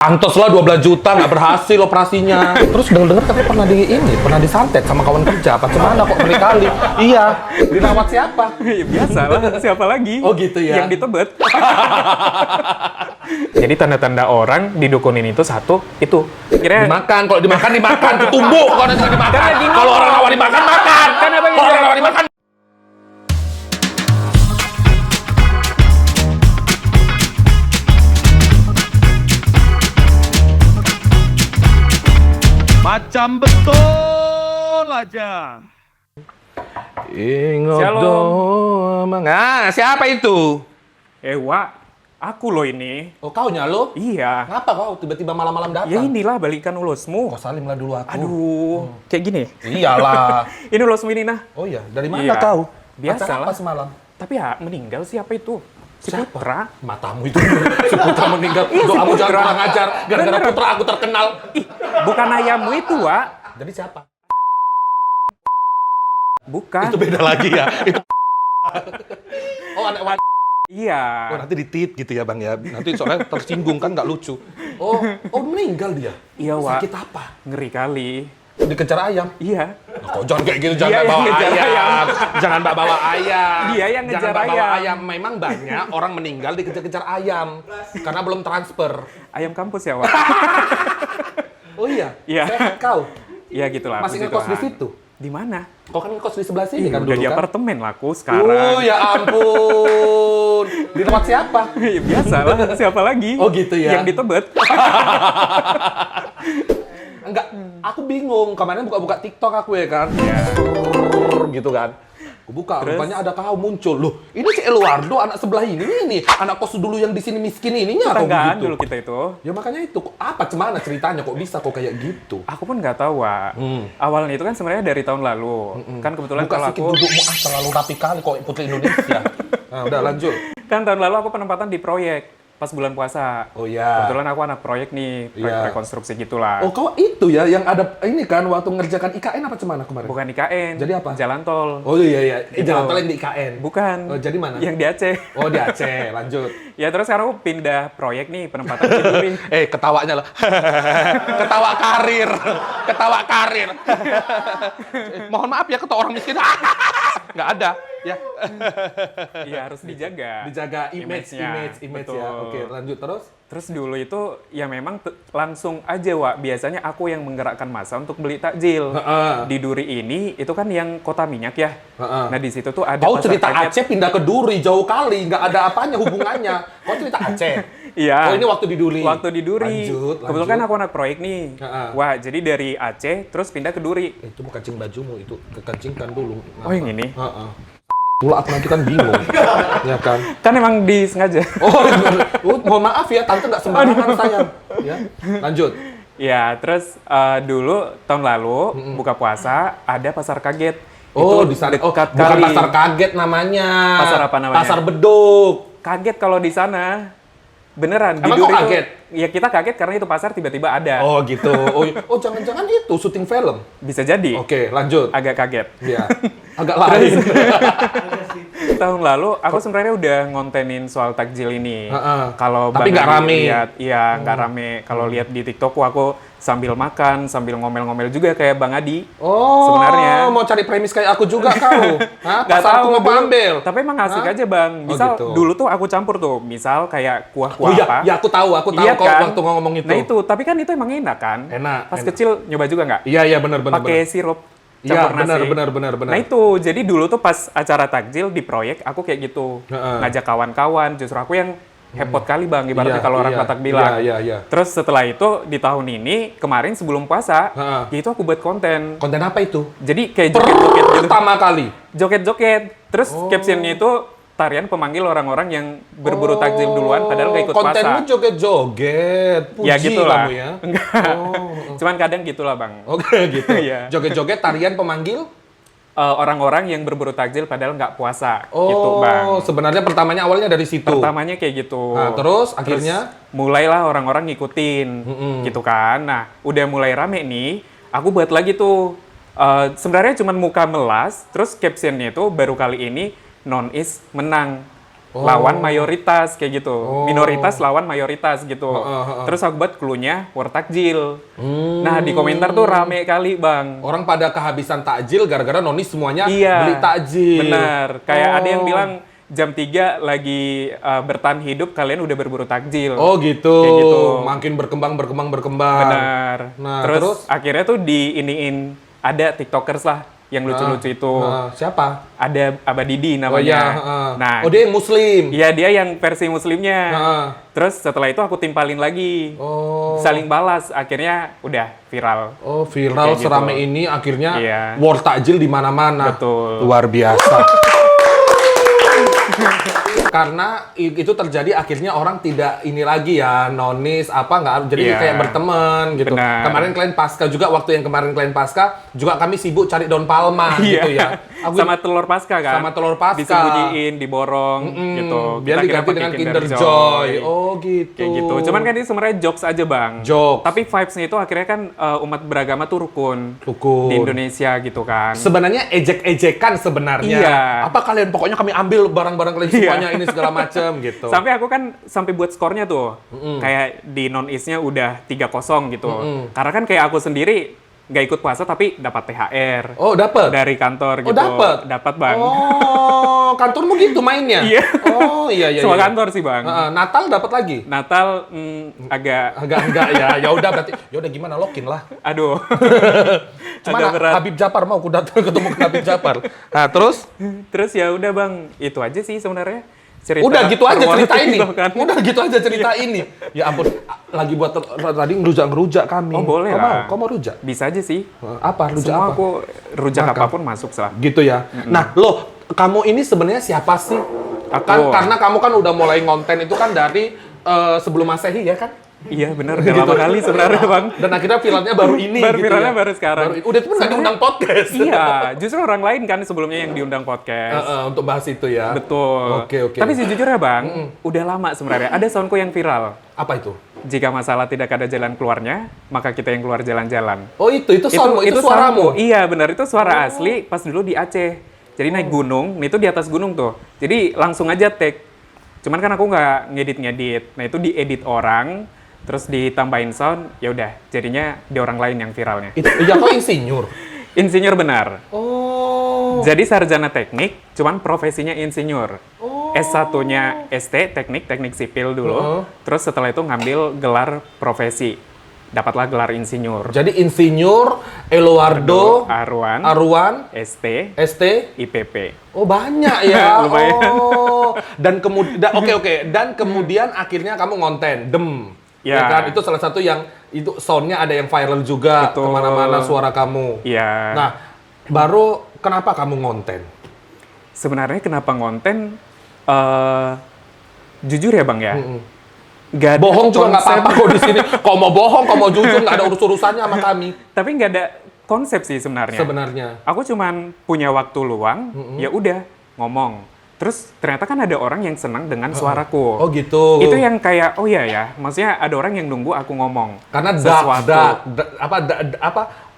Pantes lah 12 juta nggak berhasil operasinya. Terus denger-denger katanya pernah disantet sama kawan kerja. Apa gimana kok berkali? Iya. Dirawat siapa? Ya, biasa lah, siapa lagi? Oh gitu ya. Yang ditebet. Jadi tanda-tanda orang didukunin itu satu, itu. Kira Dimakan, kalau dimakan, tumbuk. Kalau nanti dimakan. Kan lagi Kalau orang nawar dimakan, makan. Kan abang Kalau orang nawar dimakan. Macam betul aja. Ingat Shalom. dong. Siapa itu? Wak, aku loh ini. Oh, kau nyalo? Iya. Kenapa kau tiba-tiba malam-malam datang? Ya inilah balikan ulusmu. Kau salimlah dulu aku. Aduh, kayak gini. Iyalah. Ini ulusmu ini nah. Oh iya, dari mana Iya. kau? Biasa Acara lah. apa semalam? Tapi ya meninggal siapa itu? Si Siapa? Putra. Matamu itu. Si Putra meninggal. Iya, si Doamu jangan Putra. kurang ajar. Gara-gara Bener. Putra aku terkenal. Ih, bukan ayammu itu, Wak. Jadi siapa? Bukan. Itu beda lagi ya. Itu Oh, anak wanita. Iya. Oh, nanti ditit gitu ya, Bang ya. Nanti soalnya tersinggung kan nggak lucu. Oh, meninggal dia. Iya, Wak. Sakit apa? Ngeri kali. Dikejar ayam. Iya. Nah, kok jangan kayak gitu, Dia jangan yang bawa ngejar ayam. ayam. Jangan bawa ayam. Dia yang Jangan ngejar bawa ayam. ayam. Memang banyak orang meninggal dikejar-kejar ayam karena belum transfer. Ayam kampus ya, Wak? Oh iya. Iya. Sehat kau. Iya gitulah. Masih puji ngekos di Tuhan. situ? Di mana? Kau kan ngekos di sebelah sini kan Udah dulu di kan? apartemen lah aku sekarang. Oh ya ampun. Di tempat siapa? Ya, biasa lah, siapa lagi? Oh, gitu ya. Yang ditebet. Enggak, aku bingung. Kemarin buka-buka TikTok aku ya kan. Gitu kan. Aku buka, Terus? rupanya ada kau muncul. Loh, ini si Eluardo anak sebelah ini. Anak kos dulu yang di sini miskin ininya kok Tetanggaan begitu. dulu kita itu. Ya makanya itu, apa cemana ceritanya kok bisa kok kayak gitu? Aku pun nggak tahu, Wak. Awalnya itu kan sebenarnya dari tahun lalu. Kan kebetulan Buka kalau sedikit aku... dudukmu terlalu rapi kali kok Putri Indonesia. Nah, udah lanjut. Kan tahun lalu aku penempatan di proyek. Pas bulan puasa. Oh iya. Kebetulan aku anak proyek nih. Proyek Iya. rekonstruksi gitulah. Oh, kau itu ya yang ada ini kan waktu ngerjakan IKN apa cemana kemarin? Bukan IKN. Jadi apa? Jalan tol. Oh iya iya, Itu. jalan tol yang di IKN. Bukan. Oh, jadi mana? Yang di Aceh. Oh, di Aceh, lanjut. Ya terus sekarang aku pindah proyek nih, penempatan di Duri. Ketawanya lah. Ketawa karir. Ketawa karir. Mohon maaf ya kata orang miskin. Nggak ada. Ya. Iya harus dijaga. Dijaga Image-nya. image Betul. ya. Oke, lanjut terus. Terus dulu itu ya memang langsung aja, Wak. Biasanya aku yang menggerakkan massa untuk beli takjil. Heeh. Di Duri ini itu kan yang kota minyak ya. Heeh. Nah di situ tuh ada Kau pasar cerita kaget. Aceh pindah ke Duri jauh kali, nggak ada apanya hubungannya. Kau cerita Aceh. Iya. Oh, ini waktu di Duri. Waktu di Duri. Lanjut. Kebetulan kan aku anak proyek nih. Heeh. Wah, jadi dari Aceh terus pindah ke Duri. Itu bukan kancing bajumu, itu kekancingkan dulu. Oh, yang ini? Heeh. Pula aku nanti kan bingung. Ya kan? Kan emang disengaja. Mohon maaf ya, tante nggak sembarangan sayang. Ya, lanjut. Ya, terus dulu tahun lalu buka puasa ada pasar kaget. Oh, Itu di sana. Oh, dekat bukan kali. pasar kaget namanya. Pasar apa namanya? Pasar beduk. Kaget kalau di sana. Beneran di Emang Duri kok tuh- kaget? Ya kita kaget karena itu pasar tiba-tiba ada. Oh, gitu. Oh, jangan-jangan itu syuting film. Bisa jadi. Oke, lanjut. Agak kaget. Iya. Agak lain. Tahun lalu aku sebenarnya udah ngontenin soal takjil ini. Heeh. Kalau Tapi Bang nggak Adi rame. lihat, iya nggak rame. Kalau lihat di TikTok aku sambil makan, sambil ngomel-ngomel juga kayak Bang Adi. Oh, Sebenarnya. mau cari premis kayak aku juga kau. Hah? Nggak Pasar aku mau dulu. ambil. Tapi emang asik Hah? aja Bang. Oh, Misal gitu. dulu tuh aku campur tuh, misal kayak kuah-kuah Oh iya, apa. ya aku tahu Iya kau kan? waktu ngomong itu. Nah itu, tapi kan itu emang enak kan? Enak, Pas enak. kecil nyoba juga nggak? Iya, benar Pakai sirup Iya, campur nasi. benar. Nah itu, jadi dulu tuh pas acara takjil di proyek aku kayak gitu. Heeh. Ngajak kawan-kawan, justru aku yang hepot kali Bang, ibaratnya Iya, kalau orang iya, Batak bilang. iya. Terus setelah itu di tahun ini, kemarin sebelum puasa, Heeh. ya itu aku buat konten. Konten apa itu? Jadi kayak joget-joget gitu. Pertama kali. Joget-joget. Terus captionnya itu tarian pemanggil orang-orang yang berburu takjil duluan padahal nggak ikut kontenmu puasa. joget-joget. Puji Ya gitulah. kamu ya. Enggak. Oh. Cuman kadang gitulah Bang. Oke, gitu. Iya. Joget-joget tarian pemanggil? Orang-orang yang berburu takjil padahal nggak puasa. Oh, Gitu Bang. sebenarnya pertamanya awalnya dari situ. Pertamanya kayak gitu. Nah, terus akhirnya? Mulailah orang-orang ngikutin, gitu kan. Nah, udah mulai rame nih, aku buat lagi tuh. Sebenarnya cuma muka melas, terus captionnya itu baru kali ini non-is menang. lawan mayoritas kayak gitu. Minoritas lawan mayoritas gitu. Terus aku buat clue-nya war takjil. Nah, di komentar tuh rame kali, Bang. Orang pada kehabisan takjil gara-gara Nonis semuanya Iya, beli takjil. benar. Kayak ada yang bilang jam 3 lagi bertahan hidup, kalian udah berburu takjil. Oh gitu. Kayak gitu. Makin berkembang. Benar. Nah, terus akhirnya tuh diiniin ada TikTokers lah yang lucu-lucu itu. Siapa? Ada Abadidi namanya. Oh iya. Nah, dia yang Muslim. iya dia yang versi muslimnya. Terus setelah itu aku timpalin lagi. Saling balas, akhirnya udah viral. Oh, viral Kayak serame gitu. ini akhirnya Iya. war takjil di mana-mana. Betul. Luar biasa. Karena itu terjadi akhirnya orang tidak ini lagi ya Nonis apa nggak jadi Iya. kayak berteman gitu. Benar. Kemarin kalian pasca juga waktu yang kemarin kalian pasca juga kami sibuk cari daun palma gitu ya. Sama telur pasca kan? Sama telur pasca. Disembunyiin, diborong gitu. Biar Kita kira diganti pakai dengan Kinder Joy. Oh gitu. Kayak gitu. Cuman kan ini sebenarnya jokes aja, Bang. Jokes. Tapi vibes-nya itu akhirnya kan umat beragama tuh rukun. Rukun. Di Indonesia gitu kan. Sebenarnya ejek-ejekan sebenarnya. Iya. Apa kalian pokoknya kami ambil barang-barang kalian semuanya ini segala macam gitu. Sampai aku kan sampai buat skornya tuh. Kayak di non-isnya udah 3-0 gitu. Karena kan kayak aku sendiri nggak ikut puasa tapi dapat THR. Oh, dapat. Dari kantor gitu. dapat. Dapat, Bang. Oh, kantormu gitu mainnya? Iya. Oh, iya. Semua kantor sih, Bang. Natal dapat lagi? Natal agak Enggak ya. Ya udah berarti. Ya udah gimana lokin lah. aduh. Cuman Agak berat. Habib Japar mau aku datang ketemu ke Habib Japar. Nah, terus? Terus ya udah, Bang, itu aja sih sebenarnya. Cerita Udah gitu aja cerita perwalian ini. gitu kan. Udah gitu aja cerita ini. Ya ampun, lagi buat tadi ngerujak kami. Oh, boleh Kau lah. Kau mau rujak? Bisa aja sih. Apa? Rujak Semua apa? aku rujak Makan. apapun masuk lah. Gitu ya. Nah, loh, kamu ini sebenarnya siapa sih? Aku. Kan karena kamu kan udah mulai ngonten itu kan dari sebelum Masehi ya kan? Iya benar, udah lama kali sebenarnya, Bang. Dan akhirnya viralnya baru ini Baru gitu viralnya ya. baru sekarang. Udah itu nggak diundang podcast. Iya, justru orang lain kan sebelumnya yang diundang podcast. Untuk bahas itu ya. Betul. Oke. Tapi sejujurnya, Bang, udah lama sebenarnya. Ada soundku yang viral. Apa itu? Jika masalah tidak ada jalan keluarnya, maka kita yang keluar jalan-jalan. Oh itu soundmu, itu suaramu. soundku. Iya benar, itu suara asli pas dulu di Aceh. Jadi naik gunung, itu di atas gunung tuh. Jadi langsung aja take. Cuman kan aku nggak ngedit. Nah itu diedit orang, terus ditambahin sound, ya udah jadinya di orang lain yang viralnya. Iya kok insinyur. Insinyur benar. Oh. Jadi sarjana teknik, cuman profesinya insinyur. S1-nya ST, teknik sipil dulu. Terus setelah itu ngambil gelar profesi. Dapatlah gelar insinyur. Jadi insinyur, Eluardo, Arwan, ST, IPP. Oh banyak ya. Lumayan. Oh. Dan kemudian oke. Dan kemudian akhirnya kamu ngonten Dem. Ya kan itu salah satu yang itu soundnya ada yang viral juga Betul. kemana-mana suara kamu. Iya. Nah baru kenapa kamu ngonten? Sebenarnya kenapa ngonten? Jujur ya, Bang ya. Nggak ada Bohong juga nggak konsep. apa-apa kok di sini. Kau mau bohong, kau mau jujur nggak ada urusannya sama kami. Tapi nggak ada konsep sih sebenarnya. Sebenarnya. Aku cuman punya waktu luang, ya udah ngomong. Terus ternyata kan ada orang yang senang dengan suaraku. Oh gitu. Itu yang kayak oh iya ya, maksudnya ada orang yang nunggu aku ngomong. Karena sesuatu.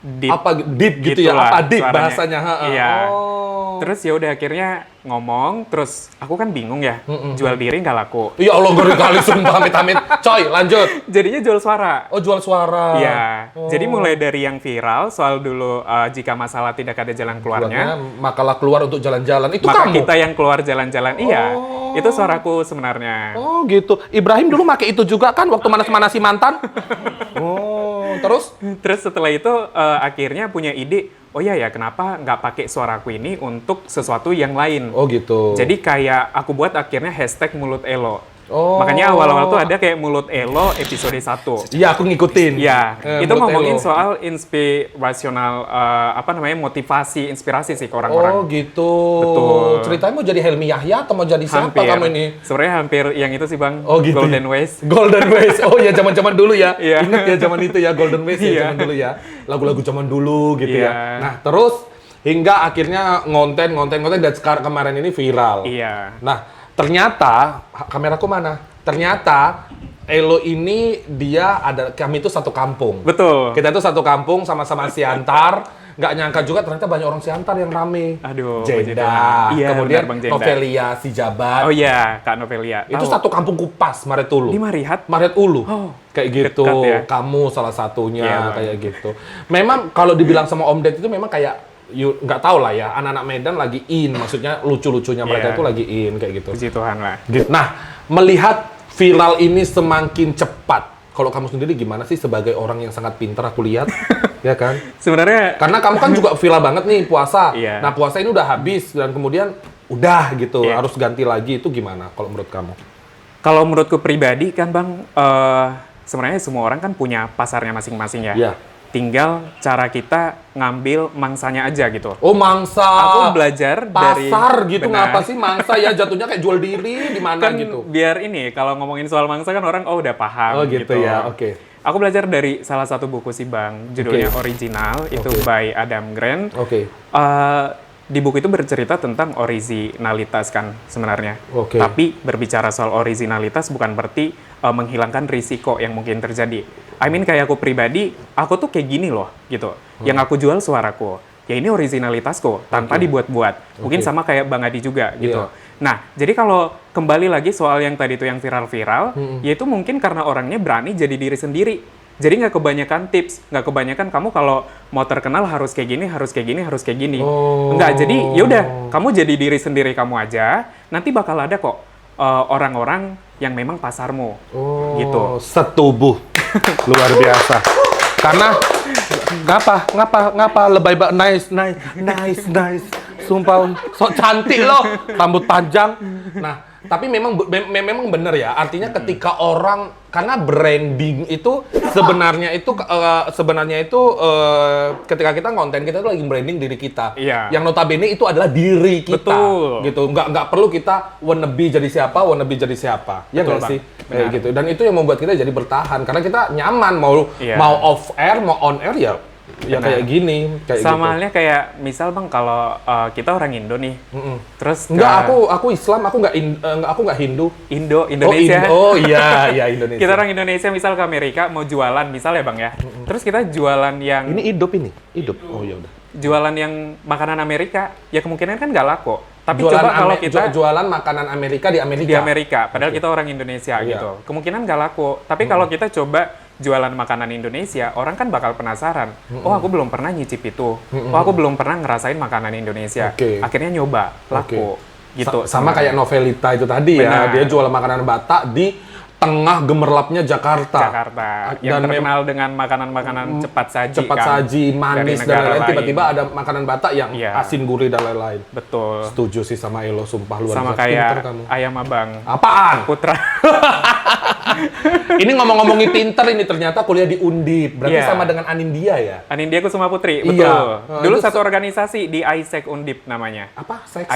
deep gitu ya, Gitulah apa deep suaranya. bahasanya. Iya. Oh. Terus ya udah akhirnya ngomong, terus aku kan bingung ya, jual diri nggak laku. Ya Allah, ngeri kali sumpah amit-amit. Coy, lanjut. Jadinya jual suara. Oh, jual suara. Iya, jadi mulai dari yang viral soal dulu jika masalah tidak ada jalan keluarnya, Makalah keluar untuk jalan-jalan. Itu maka kamu? kita yang keluar jalan-jalan. Iya, itu suaraku sebenarnya. Oh gitu. Ibrahim dulu pakai itu juga kan waktu manas-manasi mantan? Oh, terus? Terus setelah itu akhirnya punya ide, oh iya ya kenapa nggak pakai suaraku ini untuk sesuatu yang lain. Oh gitu. Jadi kayak aku buat akhirnya hashtag mulut Elo. Oh. Makanya awal-awal tuh ada kayak mulut Elo episode 1. Iya, aku ngikutin. Ya, itu Mulut ngomongin Elo. soal inspirasional, motivasi, inspirasi sih ke orang-orang. Oh gitu. Betul. Ceritanya mau jadi Helmi Yahya atau mau jadi siapa kamu ini? Sebenarnya hampir yang itu sih, Bang. Oh gitu. Golden Ways. Golden Ways. Oh ya, zaman-zaman dulu ya. Iya. Ingat ya zaman itu ya, Golden Ways ya Iya. zaman dulu ya. Lagu-lagu zaman dulu gitu Iya. ya. Nah, terus hingga akhirnya ngonten dan sekarang kemarin ini viral. Iya. Nah, ternyata kameraku mana? Ternyata Elo ini kami itu satu kampung. Betul. Kita itu satu kampung sama-sama Siantar nggak nyangka juga ternyata banyak orang Siantar yang rame. Aduh, Jenda, iya, kemudian benar, Bang Jenda. Novelia si Jabat. Oh iya, Kak Novelia. Itu Tahu. satu kampung Kupas, Maretulu. Di Marihat. Maret Ulu. Oh, Kayak gitu. dekat ya. Kamu salah satunya Iya, Bang. kayak gitu. Memang kalau dibilang sama Om Ded itu memang kayak nggak tahu lah ya, anak-anak Medan lagi in, maksudnya lucu-lucunya mereka Iya. itu lagi in kayak gitu. Puji Tuhan lah. Nah, melihat viral ini semakin cepat, kalau kamu sendiri gimana sih sebagai orang yang sangat pintar aku lihat, ya kan? Sebenarnya Karena kamu kan juga viral banget nih puasa. Iya. Nah, puasa ini udah habis dan kemudian udah gitu, Iya. harus ganti lagi, itu gimana kalau menurut kamu? kalau menurutku pribadi kan Bang, sebenarnya semua orang kan punya pasarnya masing-masing ya. Iya. Tinggal cara kita ngambil mangsanya aja gitu. Oh, mangsa. Aku belajar dari pasar gitu, benar. ngapa sih mangsa ya jatuhnya kayak jual diri di mana Kan gitu. biar ini kalau ngomongin soal mangsa kan orang udah paham Oh gitu ya, oke. Aku belajar dari salah satu buku sih Bang, judulnya Oke. Original, itu Oke. by Adam Grant. Oke. Di buku itu bercerita tentang originalitas kan sebenarnya. Oke. Tapi berbicara soal originalitas bukan berarti menghilangkan risiko yang mungkin terjadi. I mean kayak aku pribadi, aku tuh kayak gini loh gitu. Yang aku jual suaraku. Ya ini originalitasku tanpa Oke. dibuat-buat. Mungkin Oke. sama kayak Bang Adi juga gitu. Iya. Nah, jadi kalau kembali lagi soal yang tadi itu yang viral-viral, yaitu mungkin karena orangnya berani jadi diri sendiri. Jadi nggak kebanyakan tips, nggak kebanyakan kamu kalau mau terkenal harus kayak gini, harus kayak gini, harus kayak gini. Oh. Nggak, jadi yaudah, kamu jadi diri sendiri kamu aja, nanti bakal ada kok orang-orang yang memang pasarmu. Oh, Gitu. setubuh. Luar biasa. Karena ngapa lebay banget, nice. Sumpah sok cantik loh, rambut panjang. Nah, tapi memang memang benar ya. Artinya ketika orang, karena branding itu sebenarnya itu ketika kita konten kita tuh lagi branding diri kita. Iya. Yang notabene itu adalah diri kita. Betul. Gitu. Nggak perlu kita wannabe jadi siapa. Ya Betul, nggak Bang. sih? Kayak Benar. gitu. Dan itu yang membuat kita jadi bertahan karena kita nyaman Iya. mau off air mau on air ya Benar. kayak gini kayak Sama gitu. halnya kayak misal Bang kalau kita orang Indo nih, terus Enggak, aku Islam, aku nggak Hindu. Indonesia. Oh iya Indonesia. Kita orang Indonesia misal ke Amerika mau jualan misal ya Bang ya. Terus kita jualan yang Ini hidup. Oh ya udah. jualan yang makanan Amerika, ya kemungkinan kan nggak laku. Tapi Jualan coba kalau kita jualan makanan Amerika di Amerika. di Amerika, padahal kita orang Indonesia Iya. gitu. Kemungkinan nggak laku. Tapi kalau kita coba jualan makanan Indonesia, orang kan bakal penasaran. Oh, aku belum pernah nyicip itu. Oh, aku belum pernah ngerasain makanan Indonesia. Oke. Akhirnya nyoba, laku. Gitu. Sama kayak Novelita itu tadi ya. Benar. Dia jual makanan Batak di tengah gemerlapnya Jakarta. Yang Dan terkenal dengan makanan-makanan cepat saji cepat kan. saji, manis Dari dan negara lain-lain. lain. Tiba-tiba ada makanan Batak yang Iya. asin gurih dan lain-lain. Betul. Setuju sih sama Elo, sumpah luar Sama biasa. Pinter kayak kamu. ayam abang. Apaan? Putra. Ini ngomong-ngomongin pinter ini ternyata kuliah di Undip. Berarti Iya. sama dengan Anindya ya? Anindya Kusuma Putri, Iya. betul. Dulu Itu satu organisasi di ISEC Undip namanya. Apa? Seks?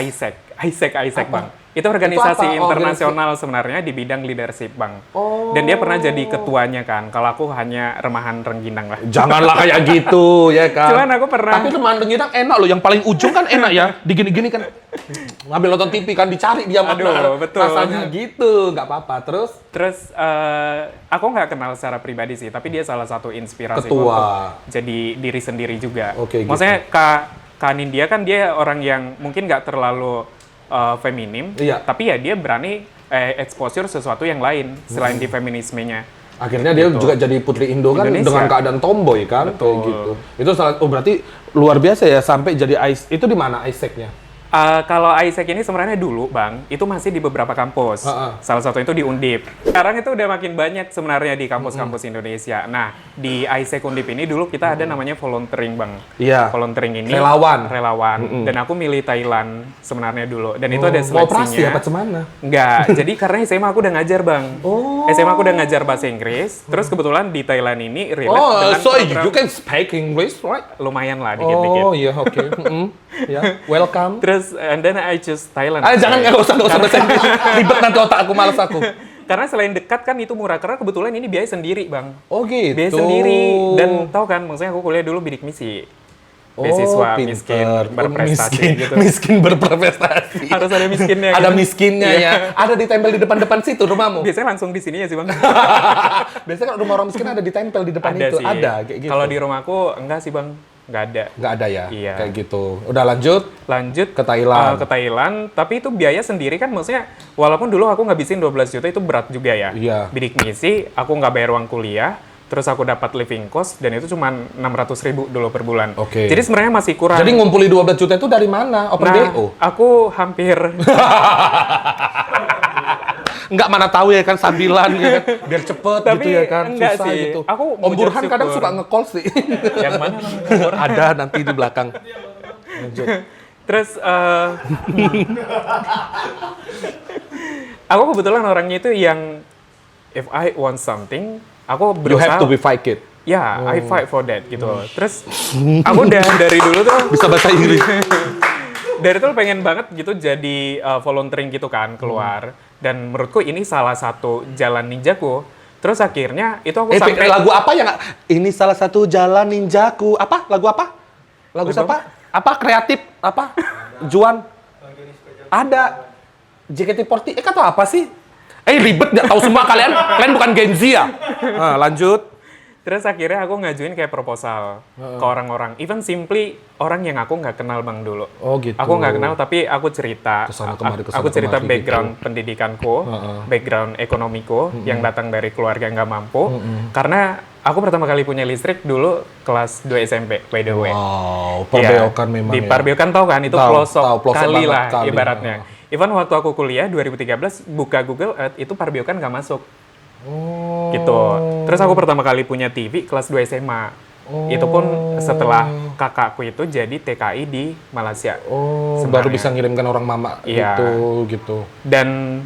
ISEC Apa? Bang. Itu organisasi Itu apa? internasional sebenarnya di bidang leadership, Bang. Oh. Dan dia pernah jadi ketuanya kan. Kalau aku hanya remahan rengginang lah. Janganlah kayak gitu, ya kan? Cuman aku pernah- Tapi teman rengginang enak loh. Yang paling ujung kan enak ya. Digini-gini kan. Ngambil nonton TV kan, dicari dia Aduh, mana. betul. Rasanya gitu. Nggak apa-apa. Terus? Terus aku nggak kenal secara pribadi sih, tapi dia salah satu inspirasi Ketua. untuk jadi diri sendiri juga. Oke, gitu. Maksudnya Kak Anindya kan dia orang yang mungkin nggak terlalu feminim, Iya. tapi ya dia berani exposure sesuatu yang lain selain di feminismenya. Akhirnya dia juga jadi putri Indo kan Indonesia. dengan keadaan tomboy kan. Betul. Kayak gitu. Itu berarti luar biasa ya sampai jadi itu di mana ISEC-nya? Kalau ISEC ini sebenarnya dulu, Bang, itu masih di beberapa kampus. Ha-ha. Salah satu itu di Undip. Sekarang itu udah makin banyak sebenarnya di kampus-kampus Indonesia. Nah, di ISEC Undip ini dulu kita ada namanya volunteering, Bang. Iya. Volunteering ini Relawan. Dan aku milih Thailand sebenarnya dulu. Dan itu ada Mau operasi seleksinya. apa cemana? Enggak. Jadi karena SMA aku udah ngajar, Bang. Oh. SMA aku udah ngajar bahasa Inggris. Terus kebetulan di Thailand ini relate Oh, dengan so program you can speak English, right? lumayan lah dikit-dikit. Oh, iya, oke. Ya, welcome. Terus and then I choose Thailand. Jangan, nggak usah bahasa Inggris. Ribet nanti otak aku, males aku. Karena selain dekat kan itu murah. Karena kebetulan ini biaya sendiri, Bang. Oh gitu. Biaya sendiri. Dan tahu kan, maksudnya aku kuliah dulu bidik misi. Beasiswa miskin berprestasi gitu. Miskin berprestasi. Harus ada miskinnya. Ada gitu. miskinnya ya. Ada ditempel di depan-depan situ rumahmu. Biasanya langsung di sini ya sih, Bang. Biasanya kan rumah orang miskin ada ditempel di depan Ada itu. sih. Ada kayak gitu. Kalau di rumahku enggak sih, Bang. nggak ada. Nggak ada ya? Iya. Kayak gitu. Udah lanjut? Lanjut Ke Thailand. ke Thailand, tapi itu biaya sendiri kan, maksudnya walaupun dulu aku ngabisin 12 juta itu berat juga ya. Iya. Bidik misi, aku nggak bayar uang kuliah, terus aku dapat living cost, dan itu cuma 600.000 dulu per bulan. Oke. Jadi sebenarnya masih kurang. Jadi ngumpuli 12 juta itu dari mana? Open nah, BO? aku hampir Enggak, mana tahu ya kan sambilan ya kan. Biar cepet Tapi gitu ya kan. enggak Susah sih. gitu. Aku Om mengucap Burhan kadang syukur. suka nge-call sih. yang mana Bang? Ada nanti di belakang. Lanjut. Terus aku kebetulan orangnya itu yang if I want something, aku You have berusaha. to be fight it. Ya, I fight for that gitu. Terus aku udah dari dulu tuh Bisa bahasa Inggris. dari dulu pengen banget gitu jadi volunteering gitu kan keluar. Dan menurutku ini salah satu jalan ninjaku. Terus akhirnya itu aku sampai Lagu apa yang ini salah satu jalan ninjaku. Apa? Lagu apa? Lagu siapa? Apa? Kreatif? Apa? Juan? Ada. JKT48 atau apa sih? Ribet nggak tahu semua kalian. Kalian bukan Gen Z ya? Nah, lanjut. Terus akhirnya aku ngajuin kayak proposal ke orang-orang. Even simply orang yang aku nggak kenal Bang dulu. Oh gitu. Aku nggak kenal tapi aku cerita. Kesana kemari, Aku cerita gitu. background pendidikanku, background ekonomiku yang datang dari keluarga nggak mampu. Karena aku pertama kali punya listrik dulu kelas 2 SMP, by the way. Wow, Iya, perbeokan memang di ya. Parbeokan tahu kan, itu Tahu, pelosok, tahu, pelosok kali banget, lah kali. ibaratnya. Even waktu aku kuliah 2013 buka Google Earth itu Parbeokan nggak masuk. Oh. Gitu. Terus aku pertama kali punya TV kelas 2 SMA. Itu pun setelah kakakku itu jadi TKI di Malaysia. Oh, Sebenarnya. baru bisa ngirimkan orang mama Iya. gitu. Dan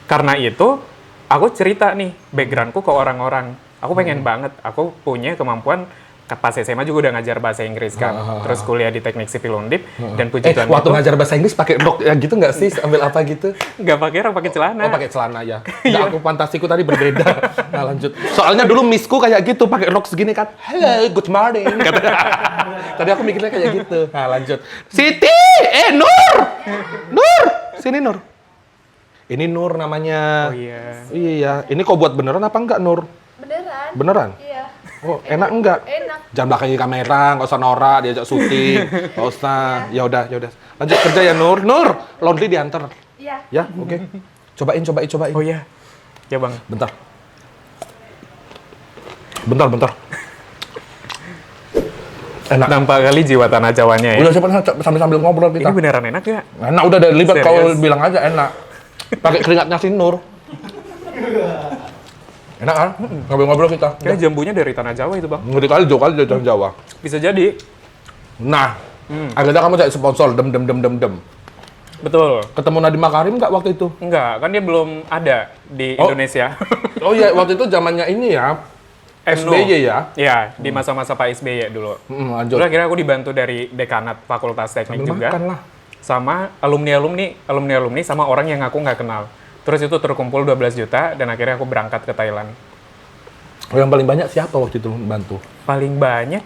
karena itu aku cerita nih backgroundku ke orang-orang. Aku pengen banget, aku punya kemampuan pas SMA juga udah ngajar bahasa Inggris kan. Terus kuliah di Teknik Sipil Undip dan puji Tuhan Waktu itu ngajar bahasa Inggris pakai rok ya gitu nggak sih? Ambil apa gitu? nggak pakai rok, pakai celana. Oh, pakai celana ya. Nggak, aku fantasiku tadi berbeda. Nah, lanjut. Soalnya dulu missku kayak gitu, pakai rok segini kan. Hello, good morning. Tadi aku mikirnya kayak gitu. Nah, lanjut. Siti! Nur! Nur! Sini, Nur. Ini Nur namanya. Oh iya. Iya, ini kau buat beneran apa enggak, Nur? Beneran? Beneran? Iya. Oh, enak enggak? Enak. Jangan belakangi kamera, nggak usah norak, diajak syuting, nggak usah. Ya udah. Lanjut kerja ya, Nur. Nur, laundry diantar. Iya. Ya, oke. Cobain. Oh iya. Ya Bang. Bentar. Enak. Nampak kali jiwa tanah Jawanya ya. Udah sambil ngobrol kita. Ini beneran enak ya? Enak udah dari libat Serius? kau bilang aja enak. Pakai keringatnya si Nur. Enak kan? Ngobrol-ngobrol kita. Kayak jambunya dari tanah Jawa itu Bang. Ngerti kali jauh kali dari Jawa. Bisa jadi. Nah, akhirnya kamu cari sponsor dem. Betul. Ketemu Nadiem Makarim nggak waktu itu? Enggak, kan dia belum ada di Oh. Indonesia. Oh iya, waktu itu zamannya ini ya. SBY ya. Iya, di masa-masa Pak SBY dulu. Lanjut. Terus akhirnya aku dibantu dari dekanat Fakultas Teknik Sambil juga. makan lah. Sama alumni sama orang yang aku nggak kenal. Terus itu terkumpul 12 juta dan akhirnya aku berangkat ke Thailand. Oh, yang paling banyak siapa waktu itu bantu? Paling banyak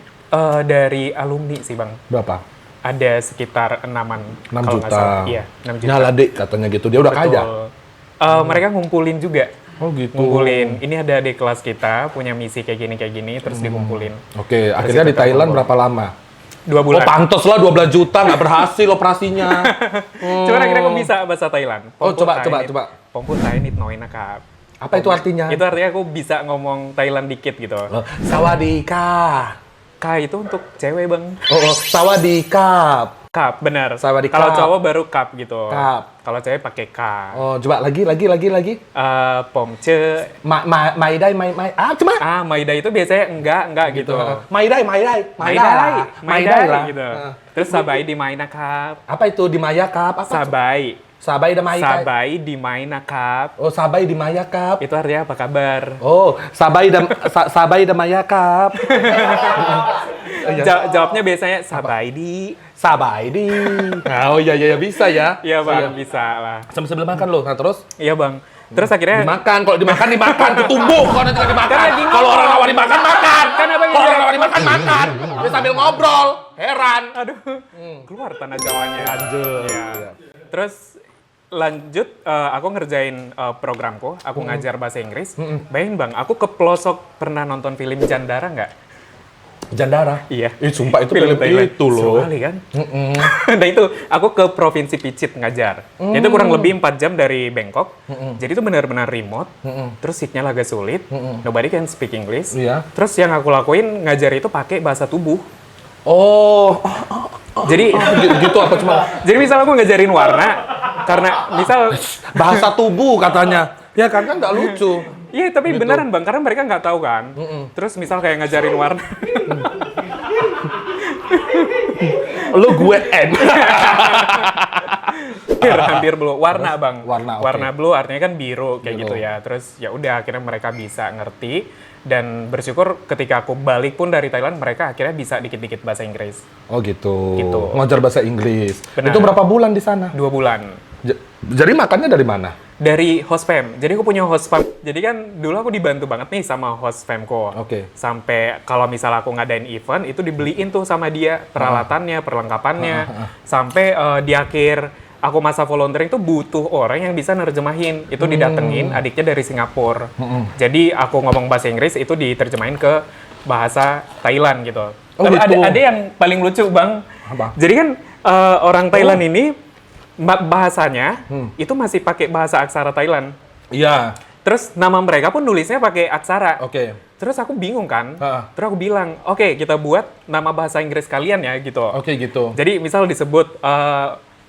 dari alumni sih Bang. Berapa? Ada sekitar 6-an. 6 kalau nggak juta. salah. Iya, 6 juta. Nyala dek katanya gitu. Dia udah kaya. Mereka ngumpulin juga. Oh gitu. Ngumpulin. Ini ada adik kelas kita punya misi kayak gini, terus dikumpulin. Oke, akhirnya di kita Thailand kumpul. berapa lama? 2 Oh, bulan. pantes lah 12 juta, nggak berhasil operasinya. Cuman akhirnya aku bisa bahasa Thailand. Oh, coba. Pomput Thailand noina kap. Apa itu artinya? Itu artinya aku bisa ngomong Thailand dikit gitu. Sawadika. K itu untuk cewek Bang. Oh, sawadika. Kap, benar. Sawadee Kalau kap. cowok baru kap gitu. Kap. Kalau cewek pakai K. Oh, coba lagi. Pomce. Maidai. Coba. Maida itu biasanya enggak gitu. Maidai lah. Gitu. Terus sabai di maina kap. Apa itu di Maya Cup? Apa? Sabai dan Maya. Sabai di maina kap. Oh, Sabai di Maya Cup. Itu artinya apa kabar? Oh, Sabai dan Maya Cup. Jawabnya biasanya sabai di. Sabai di. Oh iya bisa ya. Iya Bang, bisa lah. Sambil makan loh. Nah, terus Iya Bang. Terus akhirnya dimakan. Kalau dimakan tumbuk. Kalau nanti nggak dimakan. Kan lagi ngobrol. Kalau orang nawarin makan. Kan abang Kalau orang nawarin makan. Dia sambil ngobrol. Heran. aduh, keluar tanah Jawanya. Lanjut. Iya. Terus lanjut, aku ngerjain programku, aku ngajar bahasa Inggris. Bayangin Bang, aku ke pelosok pernah nonton film Jandara nggak? Jandara. Iya. Sumpah itu Film film Thailand. itu loh. Seru kali kan? Nah itu, aku ke Provinsi Pichit ngajar. Itu kurang lebih 4 jam dari Bangkok. Jadi itu benar-benar remote. Terus signal agak sulit. Nobody can speak English. Iya. Terus yang aku lakuin, ngajar itu pakai bahasa tubuh. Oh, Jadi, gitu apa cuma jadi misal aku ngajarin warna, karena misal, bahasa tubuh katanya. Ya kan nggak lucu. iya tapi Gitu. beneran bang, karena mereka nggak tahu kan. Terus misal kayak ngajarin warna, Lu gue N. hampir blue, warna bang. Warna, oke. Warna blue artinya kan biru kayak Biru. gitu ya. Terus ya udah akhirnya mereka bisa ngerti dan bersyukur ketika aku balik pun dari Thailand mereka akhirnya bisa dikit-dikit bahasa Inggris. Oh gitu. Gitu. Ngajar bahasa Inggris. Benar. Itu berapa bulan di sana? 2 bulan. Jadi makannya dari mana? Dari host fam. Jadi aku punya host fam. Jadi kan dulu aku dibantu banget nih sama host famku. Oke. Sampai kalau misal aku ngadain event itu dibeliin tuh sama dia peralatannya, perlengkapannya. Sampai di akhir aku masa volunteering tuh butuh orang yang bisa nerjemahin. Itu didatengin adiknya dari Singapura. Jadi aku ngomong bahasa Inggris itu diterjemahin ke bahasa Thailand gitu. Oh, Tapi gitu. ada yang paling lucu bang. Apa? Jadi kan orang Thailand ini bahasanya itu masih pakai bahasa aksara Thailand. Iya. Terus nama mereka pun nulisnya pakai aksara. Oke. Terus aku bingung kan. Ha. Terus aku bilang, oke kita buat nama bahasa Inggris kalian ya gitu. Oke gitu. Jadi misal disebut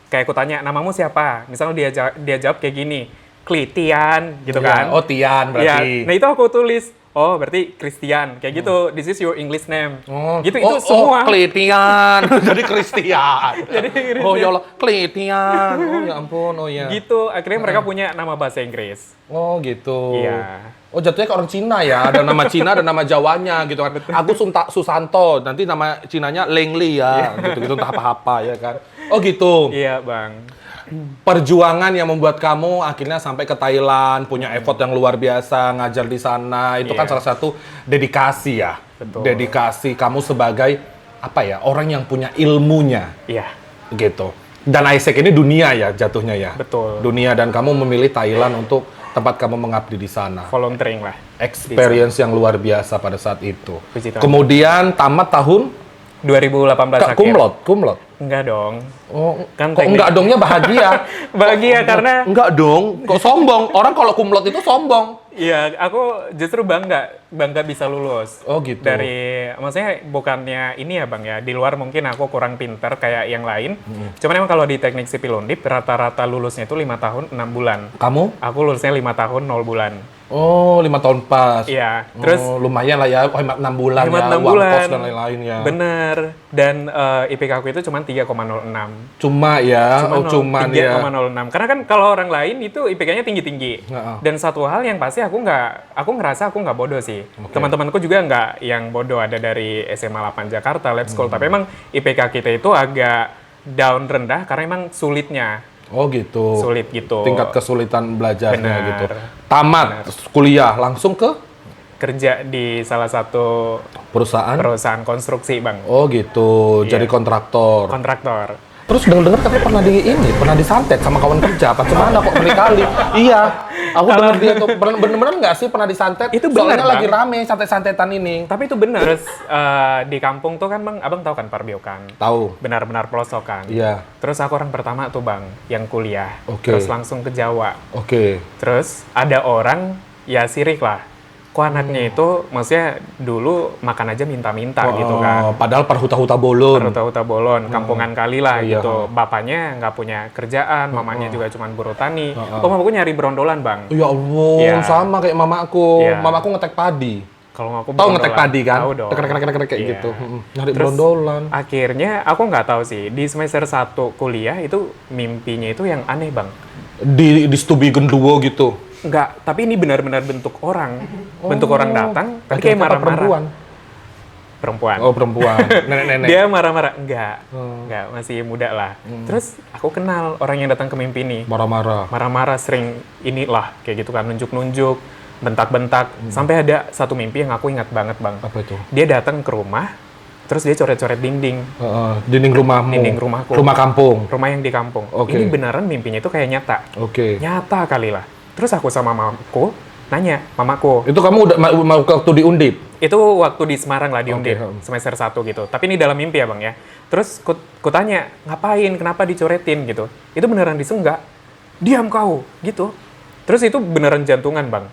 kayak aku tanya namamu siapa? Misal dia jawab kayak gini, Klitian gitu kan. Iya. Oh Tian Iya. berarti. Nah itu aku tulis, oh berarti Christian kayak gitu. This is your English name. Oh, Gitu itu semua. Klitian. Jadi Christian. Jadi Oh ya Allah, Klitian. Oh ya ampun, oh ya. Gitu. Akhirnya mereka punya nama bahasa Inggris. Oh gitu. Iya. Oh jatuhnya ke orang Cina ya, ada nama Cina, ada nama Jawanya gitu kan. Aku Susanto, nanti nama Cinanya Lengli ya, gitu-gitu entah apa-apa ya kan. Oh gitu. Iya bang. Perjuangan yang membuat kamu akhirnya sampai ke Thailand, punya effort yang luar biasa, ngajar di sana, itu kan Iya. salah satu dedikasi ya. Betul. Dedikasi kamu sebagai apa ya, orang yang punya ilmunya Iya. gitu. Dan Isaac ini dunia ya jatuhnya ya. Betul. Dunia dan kamu memilih Thailand untuk tempat kamu mengabdi di sana. Volunteering lah. Experience yang luar biasa pada saat itu. Puji Tuhan. Kemudian tamat tahun 2018 akhir. kumlot. Enggak dong. Oh, Kan kok teknik- enggak dongnya bahagia? Bahagia karena Enggak dong, kok sombong? Orang kalau kumlot itu sombong. iya, aku justru bangga bisa lulus. Oh, gitu. Maksudnya bukannya ini ya Bang ya, di luar mungkin aku kurang pinter kayak yang lain. Cuman emang kalau di teknik sipil Undip rata-rata lulusnya itu 5 tahun 6 bulan. Kamu? Aku lulusnya 5 tahun 0 bulan. Oh, 5 tahun pas. Iya, terus Oh, lumayan lah ya, oh, 6 bulan hemat ya, 6 uang bulan. kos dan lain-lain ya. Bener. Dan IPK aku itu cuma 3,06. Cuma ya, cuman ya. 3,06. Karena kan kalau orang lain itu IPK-nya tinggi-tinggi. Heeh. Dan satu hal yang pasti aku ngerasa aku nggak bodoh sih. Teman-temanku juga nggak yang bodoh, ada dari SMA 8 Jakarta, Lab School. Tapi emang IPK kita itu agak down rendah karena emang sulitnya. Oh gitu. Sulit gitu. Tingkat kesulitan belajarnya Benar. gitu. Tamat kuliah langsung ke Kerja di salah satu perusahaan. perusahaan konstruksi, Bang. Oh gitu, Iya. jadi kontraktor. Kontraktor. Terus dengar katanya pernah disantet sama kawan kerja. Apa gimana kok berkali? Iya, aku dengar dia tuh bener-bener nggak sih pernah disantet? Itu bener, Soalnya lagi Bang. rame santet-santetan ini. Tapi itu bener. Terus di kampung tuh kan Bang, Abang tahu kan Parbiokan. Tahu? Benar-benar pelosok kan. Iya. Terus aku orang pertama tuh Bang, yang kuliah. Oke. Terus langsung ke Jawa. Oke. Terus ada orang, ya sirik lah. Kok anaknya itu, maksudnya dulu makan aja minta-minta gitu kan. Padahal perhuta-huta bolon. Ruta-ruta bolon, kampungan kali lah Iya, gitu. Bapaknya nggak punya kerjaan, mamanya juga cuma buruh tani. Oh, mamaku nyari berondolan Bang. Ya Allah, Iya. sama kayak mamaku. Iya. Mamaku ngetek padi. Kalau aku Tahu berondolan. ngetek padi kan? Tahu dong. Tek kayak Iya. gitu. Nyari Terus, berondolan. akhirnya aku nggak tahu sih, di semester 1 kuliah itu mimpinya itu yang aneh Bang. Di stubi genduwo gitu. Enggak, tapi ini benar-benar bentuk orang. Bentuk orang datang, tapi Laki-laki kayak apa marah-marah. Perempuan. Perempuan. Oh perempuan. Nenek-nenek. Dia marah-marah. Enggak, masih muda lah. Terus aku kenal orang yang datang ke mimpi ini. Marah-marah. Marah-marah sering inilah, kayak gitu kan, nunjuk-nunjuk, bentak-bentak. Sampai ada satu mimpi yang aku ingat banget Bang. Apa itu? Dia datang ke rumah, terus dia coret-coret dinding. Dinding rumahmu. Dinding rumahku. Rumah kampung. Rumah yang di kampung. Oke. Ini beneran mimpinya itu kayak nyata. Oke. Nyata kali lah. Terus aku sama mamaku nanya mamaku. Itu kamu udah mau waktu di Undip? Itu waktu di Semarang lah, di Undip, semester 1 gitu. Tapi ini dalam mimpi ya Bang ya. Terus ku tanya, ngapain, kenapa dicoretin gitu. Itu beneran disenggak. Diam kau, gitu. Terus itu beneran jantungan Bang.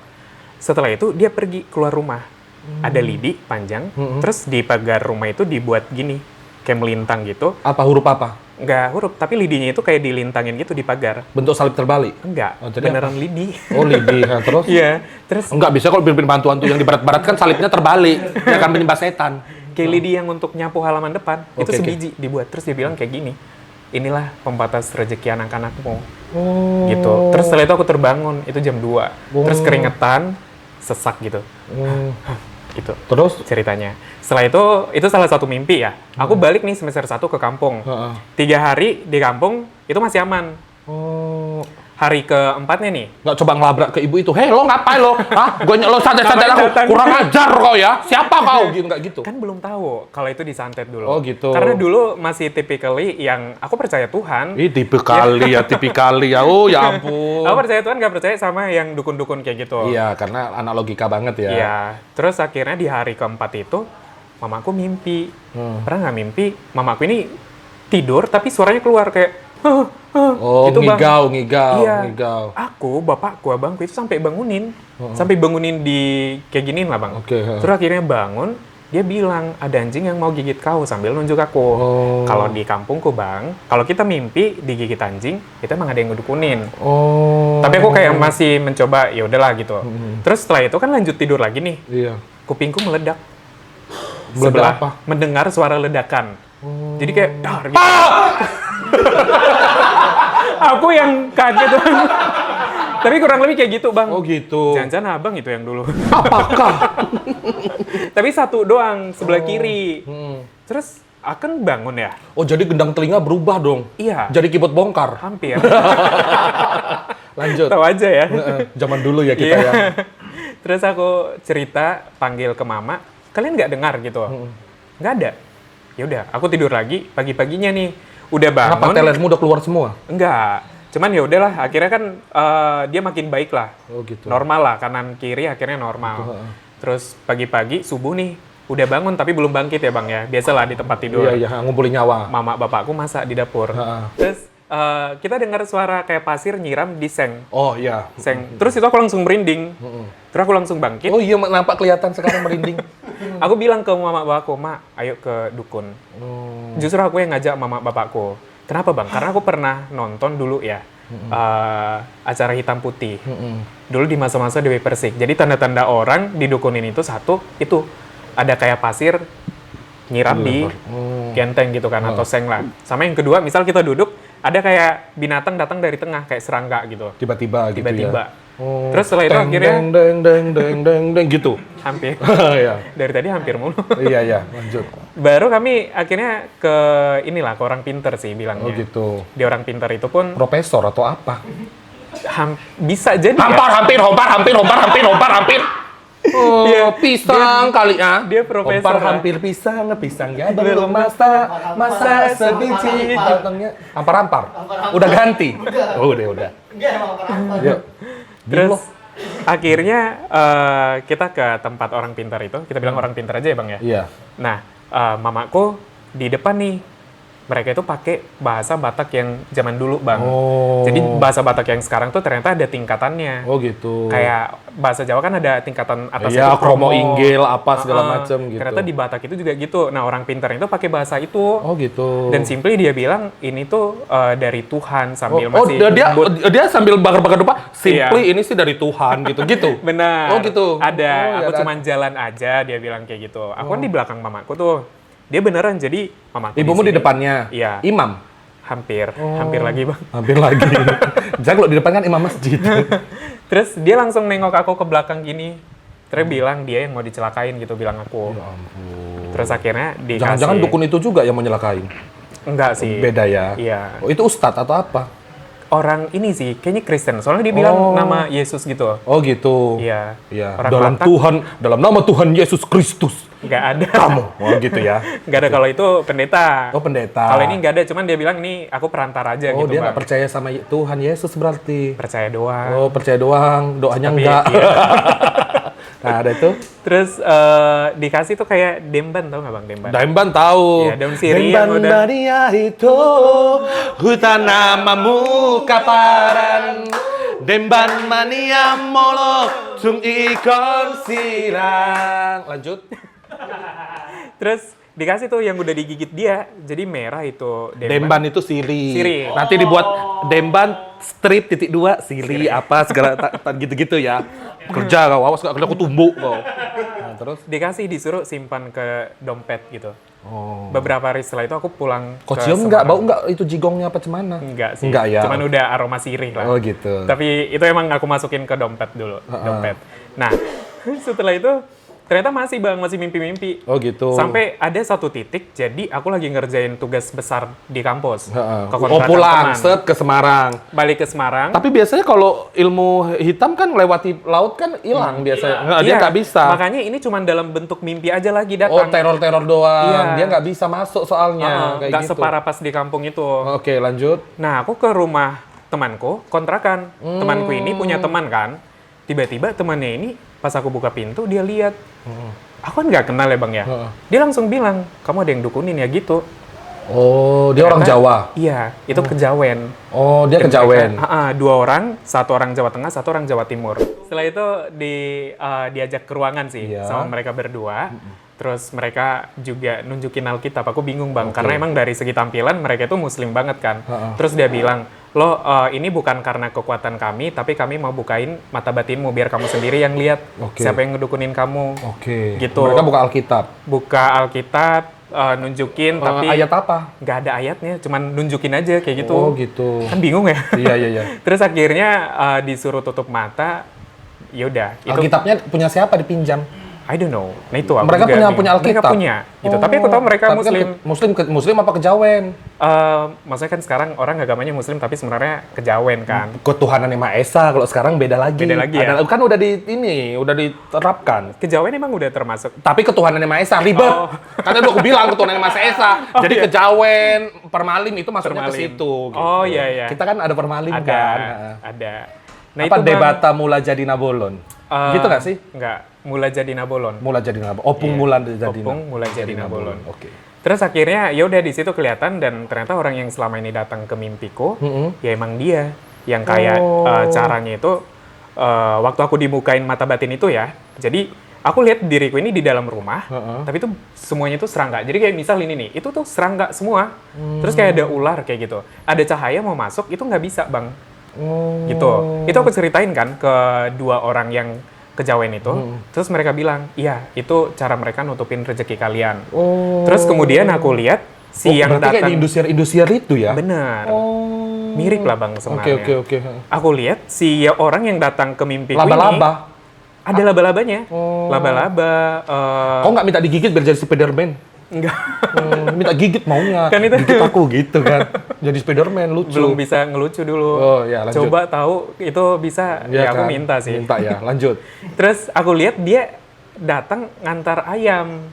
Setelah itu dia pergi keluar rumah. Ada lidi panjang, terus di pagar rumah itu dibuat gini, kayak melintang gitu. Apa huruf apa? Nggak huruf, tapi lidinya itu kayak dilintangin gitu di pagar. Bentuk salib terbalik? Enggak, Oh, jadi beneran lidi. Oh, lidi. Nah, terus? Iya, terus Enggak bisa kalau pimpin hantu-hantu yang di barat-barat kan salibnya terbalik. Dia akan menyembah setan. kayak lidi yang untuk nyapu halaman depan, itu Oke, sebiji dibuat. Terus dia bilang kayak gini, inilah pembatas rezeki anak-anakmu. Oh. Gitu. Terus setelah itu aku terbangun, itu jam 2. Terus keringetan, sesak gitu. Gitu. Terus? Ceritanya. Setelah itu salah satu mimpi ya. Aku balik nih semester 1 ke kampung. 3 hari di kampung, itu masih aman. Oh. Hari keempatnya nih, Nggak coba ngelabrak ke ibu itu. Hei, lo ngapain lo? Hah? Gue lo santet-santet Ngapain aku. datang? Kurang ajar kau ya. Siapa kau? Gitu, nggak gitu. kan belum tahu kalau itu disantet dulu. Oh, gitu. Karena dulu masih typically yang aku percaya Tuhan. Ih, tipikali ya. Oh, ya ampun. Aku percaya Tuhan, gak percaya sama yang dukun-dukun kayak gitu. Iya, karena anak logika banget ya. Iya. Terus akhirnya di hari keempat itu, mamaku mimpi. Pernah nggak mimpi? Mamaku ini tidur, tapi suaranya keluar kayak, Oh, gitu, Bang. ngigau. Iya. Aku, bapakku, abangku itu sampai bangunin. Sampai bangunin di kayak giniin lah, Bang. Oke. Terus akhirnya bangun, dia bilang, ada anjing yang mau gigit kau sambil nunjuk aku. Kalau di kampungku, Bang, kalau kita mimpi digigit anjing, itu emang ada yang ngedukunin. Oh. Tapi aku kayak masih mencoba, ya udahlah gitu. Terus setelah itu kan lanjut tidur lagi nih. Iya. Kupingku meledak. Meledak Sebelah apa? mendengar suara ledakan. Jadi kayak dar gitu. Aku yang kaget Bang. Tapi kurang lebih kayak gitu Bang. Oh, gitu. Jangan-jangan abang itu yang dulu. Apakah? Tapi satu doang sebelah kiri. Terus akan bangun ya? Oh, jadi gendang telinga berubah dong. Iya. Jadi kibot bongkar. Hampir. Lanjut. Tahu aja ya. Zaman dulu ya kita Iya. ya. Terus aku cerita, panggil ke mama, kalian nggak dengar gitu? Nggak ada. Ya udah, aku tidur lagi. Pagi-paginya nih, udah bangun. Kenapa telermu udah keluar semua? Enggak. Cuman ya udahlah, akhirnya kan dia makin baik lah. Oh, gitu. Normal lah, kanan kiri akhirnya normal. Terus pagi-pagi subuh nih, udah bangun tapi belum bangkit ya Bang ya. Biasalah di tempat tidur. Iya, ngumpulin nyawa. Mama bapakku masak di dapur. Terus kita dengar suara kayak pasir nyiram di seng. Oh, iya. Seng. Terus itu aku langsung merinding. Terus aku langsung bangkit. Oh iya, nampak kelihatan sekarang merinding. Aku bilang ke mama bapakku, "Ma, ayo ke dukun." Justru aku yang ngajak mama bapakku. Kenapa Bang? Karena aku pernah nonton dulu ya acara hitam putih. Dulu di masa-masa Dewi Persik. Jadi tanda-tanda orang didukunin itu satu, itu ada kayak pasir nyiram di genteng gitu kan, atau seng lah. Sama yang kedua, misal kita duduk, ada kayak binatang datang dari tengah, kayak serangga gitu. Tiba-tiba gitu Tiba-tiba. ya. Oh. Terus setelah itu akhirnya Deng gitu. hampir. Iya. Dari tadi hampir mulu. Iya, lanjut. Baru kami akhirnya ke inilah, ke orang pinter sih bilangnya. Oh, gitu. Di orang pinter itu pun Profesor atau apa? bisa jadi ya. Hampir. Oh, Iya, pisang kali ya. dia profesor Ompar lah. hampir pisangnya belum masa sebiji. Potongnya ampar. Udah ganti. Oh, udah. Yuk. Terus akhirnya kita ke tempat orang pintar itu, kita bilang orang pintar aja ya Bang ya. Iya. Nah, mamaku di depan nih, mereka itu pakai bahasa Batak yang zaman dulu Bang. Oh. Jadi bahasa Batak yang sekarang tuh ternyata ada tingkatannya. Oh, gitu. Kayak bahasa Jawa kan ada tingkatan atas Iya, itu kromo inggil apa segala macem gitu. Ternyata di Batak itu juga gitu. Nah, orang pintar itu pakai bahasa itu. Oh, gitu. Dan simply dia bilang ini tuh dari Tuhan sambil Oh, masih dia sambil bakar-bakar dupa. Simply Iya. ini sih dari Tuhan gitu. Benar. Oh, gitu. Ada. Oh, ya, Aku ada. cuman jalan aja, dia bilang kayak gitu. Aku kan di belakang mamaku tuh. Dia beneran jadi mamaku. Ibumu di sini. depannya. Iya. Imam. Hampir lagi Bang. Hampir lagi. Jangan kalau di depan kan imam masjid. Terus dia langsung nengok aku ke belakang gini. Terus bilang dia yang mau dicelakain gitu, bilang aku. Ya ampun. Terus akhirnya dikasih. Jangan-jangan dukun itu juga yang mau nyelakain. Enggak sih. Beda ya. Iya. Oh, itu ustadz atau apa? orang ini sih, kayaknya Kristen. Soalnya dia bilang nama Yesus gitu. Oh gitu. Iya. Iya. Orang Batak. Dalam nama Tuhan Yesus Kristus. Nggak ada. Kamu. Oh gitu ya. Nggak ada, kalau itu pendeta. Oh pendeta. Kalau ini nggak ada, cuman dia bilang ini aku perantara aja Oh gitu, dia Bang. nggak percaya sama Tuhan Yesus berarti. Percaya doang. Oh percaya doang, doanya Tapi, enggak. iya. Nah ada itu. Terus dikasih tuh kayak demban, tau nggak Bang demban? Daimban tahu. Iya, daun sirih yang Daimban udah- Maria itu hutan namamu kaparan. Demban mania molo tung ikon sirang. Lanjut. Terus dikasih tuh yang udah digigit dia, jadi merah itu Demban itu siri. Siri. Nanti dibuat Demban strip titik 2 siri apa segala gitu-gitu ya. Kerja kau, awas gak kerja aku tumbuk kau. Nah, terus Dikasih disuruh simpan ke dompet gitu. oh. Beberapa hari setelah itu aku pulang Kau ke cium enggak? Semarang. Bau enggak itu jigongnya apa cemana? Enggak sih. Enggak ya. Cuman udah aroma sirih lah. Oh gitu. Tapi itu emang aku masukin ke dompet dulu, dompet. Nah, setelah itu ternyata masih Bang, masih mimpi-mimpi. Oh gitu. Sampai ada satu titik, jadi aku lagi ngerjain tugas besar di kampus. Heeh. Ke Oh kontrakan pulang, teman. set ke Semarang. Balik ke Semarang. Tapi biasanya kalau ilmu hitam kan lewati laut kan hilang biasanya. Nggak, dia Iya, nggak bisa. Makanya ini cuma dalam bentuk mimpi aja lagi Oh datang. teror-teror doang. Iya. Dia nggak bisa masuk soalnya. Kayak Nggak gitu. separah pas di kampung itu. Oke lanjut. Nah, aku ke rumah temanku, kontrakan. Temanku ini punya teman kan. Tiba-tiba temannya ini, pas aku buka pintu, dia lihat. Aku kan nggak kenal ya Bang ya. Heeh. Dia langsung bilang, kamu ada yang dukunin ya gitu. Oh dia orang Ternyata- Jawa. Iya, itu kejawen. Oh dia Dan kejawen. mereka- 2 orang, 1 orang Jawa Tengah, 1 orang Jawa Timur. Setelah itu diajak ke ruangan sih Iya. sama mereka berdua. Terus mereka juga nunjukin Alkitab. Aku bingung Bang, karena emang dari segi tampilan mereka itu muslim banget kan. Terus dia bilang, lo ini bukan karena kekuatan kami, tapi kami mau bukain mata batinmu biar kamu sendiri yang lihat Oke. siapa yang ngedukunin kamu. Oke. Gitu. Mereka buka Alkitab. Buka Alkitab, nunjukin, tapi ayat apa? nggak ada ayatnya, cuman nunjukin aja kayak gitu. Oh gitu. Kan bingung ya. Iya iya iya. Terus akhirnya disuruh tutup mata. Yaudah, itu Alkitabnya punya siapa dipinjam? I don't know. Nah itu aku Mereka juga punya bingung. Alkitab? Mereka punya. Gitu. Tapi aku tahu mereka Tapi kan Muslim. Muslim apa kejawen? Maksudnya kan sekarang orang agamanya Muslim, tapi sebenarnya kejawen kan. Ketuhanan yang Maha Esa. Kalau sekarang beda lagi. Beda lagi ya? Kan udah udah diterapkan. Kejawen emang udah termasuk. Tapi ketuhanan yang Maha Esa ribet. Oh. Karena udah aku bilang ketuhanan yang Maha Esa. Jadi iya. kejawen, permalin itu masuknya ke Permalin. situ. gitu. Oh iya iya. Kita kan ada permalin Ada. kan. Ada. Nah Apa Bang, debata mula jadi nabolon? Gitu nggak sih? Enggak. Mula jadi nabolon. Mula jadi nabolon. Opung mula jadi Opung mula jadi nabolon. Oke. Terus akhirnya ya udah di situ kelihatan, dan ternyata orang yang selama ini datang ke mimpiku ya emang dia yang kayak caranya itu waktu aku dibukain mata batin itu ya. Jadi aku lihat diriku ini di dalam rumah, tapi itu semuanya itu serangga. Jadi kayak misal ini nih, itu tuh serangga semua. Terus kayak ada ular kayak gitu. Ada cahaya mau masuk itu nggak bisa Bang. Gitu. Itu aku ceritain kan ke 2 orang yang kejawen itu. Terus mereka bilang, iya itu cara mereka nutupin rezeki kalian. Terus kemudian aku lihat si yang berarti kayak datang. di Indosiar itu ya? Bener. Mirip lah Bang sebenarnya. Oke. Aku lihat si orang yang datang ke mimpiku Laba-laba. ini ada laba-labanya. Laba-laba. Kok nggak minta digigit biar jadi Spiderman? Enggak. Minta gigit maunya. Kan itu- Gigit aku gitu kan. Jadi Spiderman lucu. Belum bisa ngelucu dulu. Oh, ya, lanjut. Coba tahu itu bisa. Iya Ya aku kan? minta sih. Minta ya, lanjut. Terus aku lihat dia datang ngantar ayam.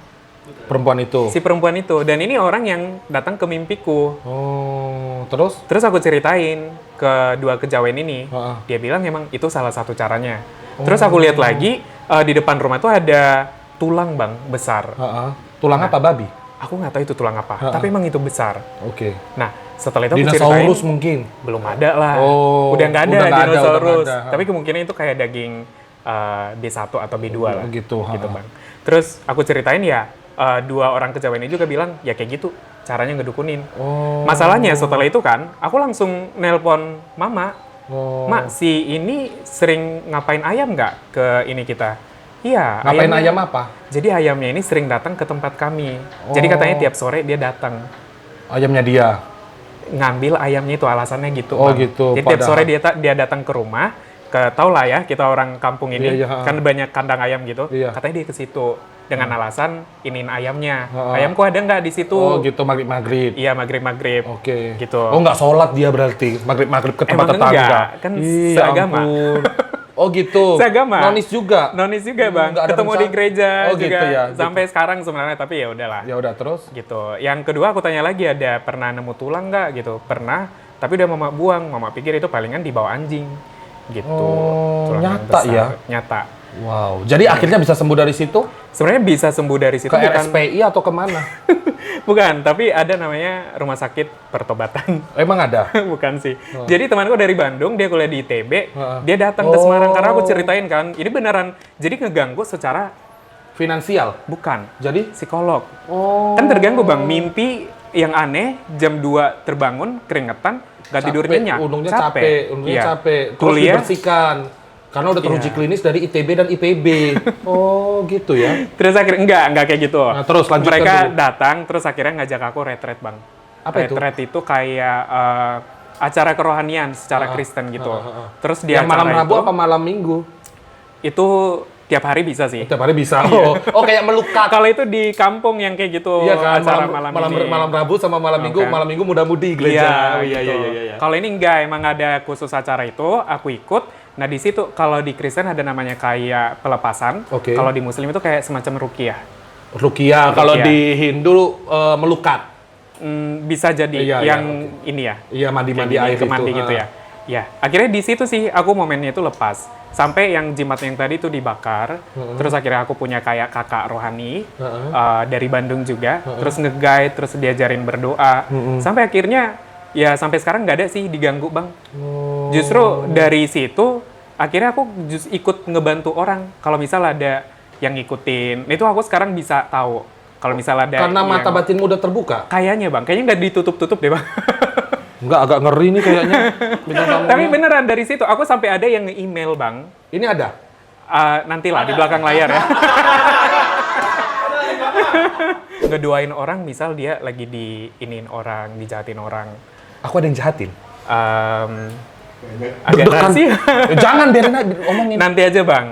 Perempuan itu. Si perempuan itu. Dan ini orang yang datang ke mimpiku. Oh, terus? Terus aku ceritain ke 2 kejawen ini. Heeh. Dia bilang emang itu salah satu caranya. Terus aku lihat lagi di depan rumah tuh ada tulang Bang besar. Heeh. Tulang apa babi? Aku nggak tahu itu tulang apa, tapi emang itu besar. Oke. Nah, setelah itu aku ceritain, Dinosaurus mungkin. belum ada lah. Oh, udah nggak ada udah nggak ada, dinosaurus. udah nggak ada. Tapi kemungkinan itu kayak daging B1 atau B2 lah. Gitu, Gitu ha. Bang. Terus aku ceritain ya, 2 orang kejawen ini juga bilang, ya kayak gitu caranya ngedukunin. Oh. Masalahnya setelah itu kan, aku langsung nelpon mama. Oh. Mak, si ini sering ngapain ayam nggak ke ini kita? Iya. Ngapain ayamnya- ayam apa? Jadi ayamnya ini sering datang ke tempat kami. Jadi katanya tiap sore dia datang Ayamnya dia. ngambil ayamnya, itu alasannya gitu. Oh, Bang. gitu. Jadi tiap Padahal- sore dia datang ke rumah, tau lah ya kita orang kampung ini Iya, iya, ha. kan banyak kandang ayam gitu. Iya. Katanya dia ke situ. dengan alasan iniin ayamnya. Heeh. Ayamku ada nggak di situ? Oh gitu, maghrib. Iya, maghrib. Oke. Gitu. Oh nggak sholat dia berarti, maghrib ke tempat Emang tetangga. enggak, kan Ih, seagama. ampun. Oh gitu. Seagama. Nonis juga. Nonis juga bang, nggak ada ketemu di rencana. gereja Oh, juga gitu ya, gitu. sampai sekarang sebenarnya, tapi ya udahlah. Ya udah terus. Gitu. Yang kedua aku tanya lagi, ada pernah nemu tulang nggak gitu? Pernah, tapi udah mama buang. Mama pikir itu palingan dibawa anjing. Gitu. Oh, Tulang yang nyata besar. ya? Nyata. Wow. Jadi akhirnya bisa sembuh dari situ? Sebenarnya bisa sembuh dari situ Ke bukan? RSPI atau kemana? Bukan, tapi ada namanya Rumah Sakit Pertobatan. Emang ada? Bukan sih. Jadi temanku dari Bandung, dia kuliah di ITB, Heeh. dia datang ke Semarang karena aku Oh. ceritain kan, ini beneran. Jadi ngeganggu secara Finansial. bukan Jadi? psikolog. Oh. Kan terganggu bang, mimpi yang aneh, jam 2 terbangun, keringetan, gak tidur nyenyak. Untungnya capek. Untungnya Iya. capek. Terus Kuliah, dibersihkan. Karena udah teruji Iya. klinis dari ITB dan IPB. Oh gitu ya. terus akhirnya, enggak kayak gitu. Nah, terus lanjutkan Mereka dulu. datang, terus akhirnya ngajak aku retret bang. Apa itu? Retret itu kayak acara kerohanian secara Kristen gitu. Terus di Yang malam acara Rabu itu, apa malam Minggu? itu tiap hari bisa sih. Tiap hari bisa. Oh kayak melukat. Kalau itu di kampung yang kayak gitu, Iya kan, acara malam ini. Rabu sama malam Minggu, Oke. malam Minggu muda-mudi Iya, gereja. gitu. Kalau ini enggak, emang ada khusus acara itu, aku ikut. Nah di situ kalau di Kristen ada namanya kayak pelepasan. Oke. Kalau di Muslim itu kayak semacam ruqyah. Rukia, kalau Ruqyah. di Hindu melukat. Bisa jadi Iya, yang iya, ini ya. Iya, mandi-mandi kayak air gini, kemandi itu. gitu ya. Ya, akhirnya di situ sih aku momennya itu lepas. Sampai yang jimat yang tadi itu dibakar. Terus akhirnya aku punya kayak kakak rohani dari Bandung juga. Terus nge-guide, terus diajarin berdoa. Sampai akhirnya ya sampai sekarang nggak ada sih diganggu bang. Justru dari situ akhirnya aku ikut ngebantu orang. Kalau misal ada yang ngikutin, itu aku sekarang bisa tahu. Kalau misal ada Karena mata yang- batinmu udah terbuka. kayaknya bang, kayaknya nggak ditutup-tutup deh bang. Enggak, agak ngeri nih kayaknya. Bintang tamunya. Tapi beneran dari situ, aku sampai ada yang nge-email bang. Ini ada? Nantilah di belakang layar ya. Ngedoain orang, misal dia lagi diinin orang, dijahatin orang. Aku ada yang jahatin. Agak Deg-degan. sih. Jangan, biarin aja omongin. Nanti aja bang,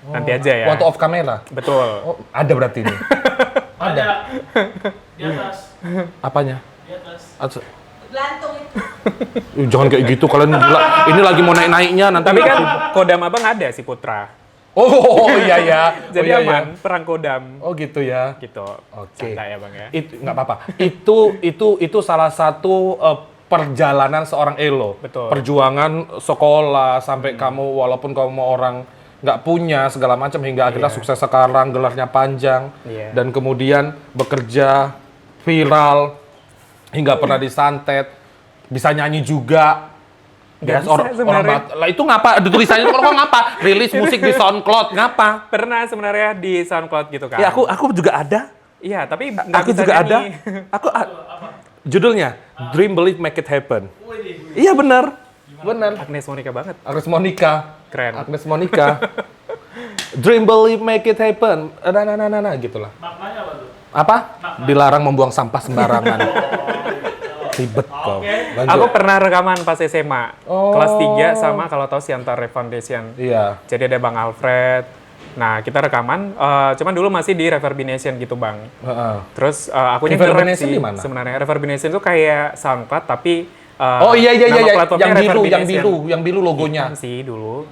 nanti aja ya. Waktu off kamera. Betul. Oh, ada berarti ini. Ada. Di atas. Apanya? Di atas. Gelantung itu. Jangan kayak gitu, kalian gila. Ini lagi mau naik-naiknya nanti. Tapi kan kodam abang ada si Putra. Oh iya ya. Jadi Oh, iya, iya. aman, perang kodam. Oh gitu ya. Gitu. Oke. Santai ya bang ya. Itu nggak apa-apa. Itu salah satu perjalanan seorang Elo. Betul. Perjuangan sekolah sampai kamu walaupun kamu orang nggak punya segala macam hingga akhirnya sukses sekarang, gelarnya panjang Iya. dan kemudian bekerja viral hingga pernah disantet, bisa nyanyi juga. Nggak Yes, bisa sebenarnya. lah itu ngapa? Ada tulisannya kok ngapa? Rilis musik di SoundCloud ngapa? Pernah sebenarnya di SoundCloud gitu kan. Ya aku juga ada. Iya, tapi nggak Aku bisa juga ada. nyanyi. Judulnya Dream Believe Make It Happen. Iya benar. Benar. Agnes Monica banget. Agnes Monica. Keren. Agnes Monica. Dream Believe Make It Happen. Nah gitulah. Maknanya apa tuh? Apa? Dilarang membuang sampah sembarangan. Ribet kau. Lanjut. Aku pernah rekaman pas SMA. Oh. Kelas 3 sama kalau tahu Siantar Foundation. Iya. Jadi ada Bang Alfred. Nah, kita rekaman. Cuman dulu masih di Reverbination gitu, Bang. Heeh. Terus akunya Reverbination nge-rap sih di mana? sebenarnya. Reverbination itu kayak SoundCloud tapi Oh iya nama platformnya yang biru, Reverbination. yang biru logonya. Hitam sih dulu.